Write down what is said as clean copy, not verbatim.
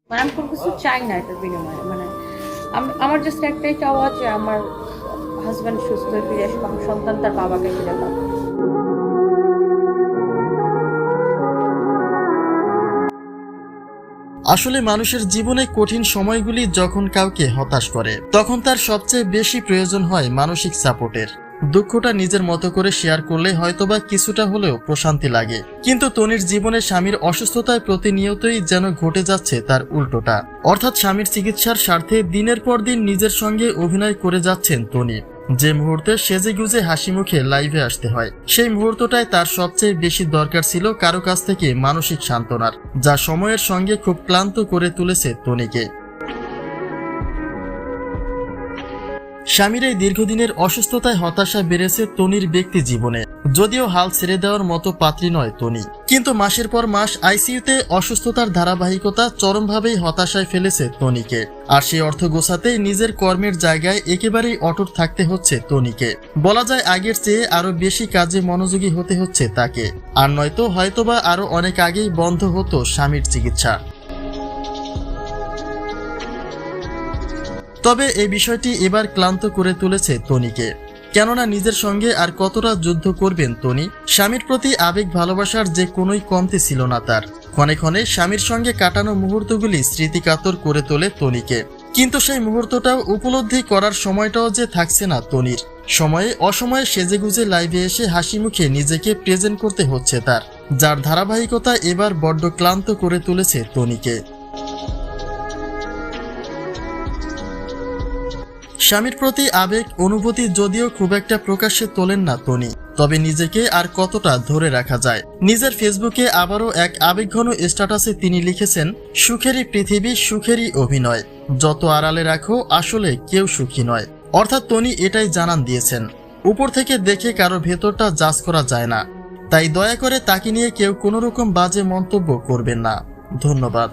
মানে আমি কোনো কিছু চাই না এটার বিনিময়ে। মানে আমার জাস্ট একটাই চাওয়া যে আমার হাজব্যান্ড সুস্থ হয়ে ফিরে আসুক, আমার সন্তান তার বাবাকে ফিরে পাক। আসলে মানুষের জীবনে কঠিন সময়গুলি যখন কাউকে হতাশ করে তখন তার সবচেয়ে বেশি প্রয়োজন হয় মানসিক সাপোর্টের। দুঃখটা নিজের মতো করে শেয়ার করলে হয়তোবা কিছুটা হলেও প্রশান্তি লাগে, কিন্তু তনির জীবনে স্বামীর অসুস্থতায় প্রতিনিয়তই যেন ঘটে যাচ্ছে তার উল্টোটা। অর্থাৎ স্বামীর চিকিৎসার স্বার্থে দিনের পর দিন নিজের সঙ্গে অভিনয় করে যাচ্ছেন তনি। যে মুহূর্তে সেজে গুজে হাসি মুখে লাইভে আসতে হয়, সেই মুহূর্তটায় তার সবচেয়ে বেশি দরকার ছিল কারো কাছ থেকে মানসিক সান্ত্বনার, যা সময়ের সঙ্গে খুব ক্লান্ত করে তুলেছে তনিকে। স্বামীর এই দীর্ঘদিনের অসুস্থতায় হতাশা বেড়েছে তনির ব্যক্তি জীবনে। যদিও হাল ছেড়ে দেওয়ার মতো পাত্রী নয় তনি, কিন্তু মাসের পর মাস আইসিইউতে অসুস্থতার ধারাবাহিকতা চরমভাবেই হতাশায় ফেলেছে তনিকে। আর সেই অর্থ গোছাতেই নিজের কর্মের জায়গায় একেবারেই অটুট থাকতে হচ্ছে তনিকে। বলা যায় আগের চেয়ে আরো বেশি কাজে মনোযোগী হতে হচ্ছে তাকে, আর নয়তো হয়তোবা আরো অনেক আগেই বন্ধ হতো স্বামীর চিকিৎসা। তবে এই বিষয়টি এবার ক্লান্ত করে তুলেছে তনিকে, কেননা নিজের সঙ্গে আর কতটা যুদ্ধ করবেন তনি। স্বামীর প্রতি আবেগ ভালোবাসার যে কোনোই কমতি ছিল না তার। ক্ষণে ক্ষণে স্বামীর সঙ্গে কাটানো মুহূর্তগুলি স্মৃতিকাতর করে তোলে তনিকে, কিন্তু সেই মুহূর্তটাও উপলব্ধি করার সময়টাও যে থাকছে না তনির। সময়ে অসময়ে সেজেগুজে লাইভে এসে হাসি মুখে নিজেকে প্রেজেন্ট করতে হচ্ছে তার, যার ধারাবাহিকতা এবার বড্ড ক্লান্ত করে তুলেছে তনিকে। স্বামীর প্রতি আবেগ অনুভূতি যদিও খুব একটা প্রকাশ্যে তোলেন না তনি, তবে নিজেকে আর কতটা ধরে রাখা যায়। নিজের ফেসবুকে আবারও এক আবেগঘন স্ট্যাটাসে তিনি লিখেছেন, সুখেরই পৃথিবী সুখেরই অভিনয়, যত আড়ালে রাখো আসলে কেউ সুখী নয়। অর্থাৎ তনি এটাই জানান দিয়েছেন, উপর থেকে দেখে কারো ভেতরটা জাজ করা যায় না, তাই দয়া করে তাকে নিয়ে কেউ কোনো রকম বাজে মন্তব্য করবেন না। ধন্যবাদ।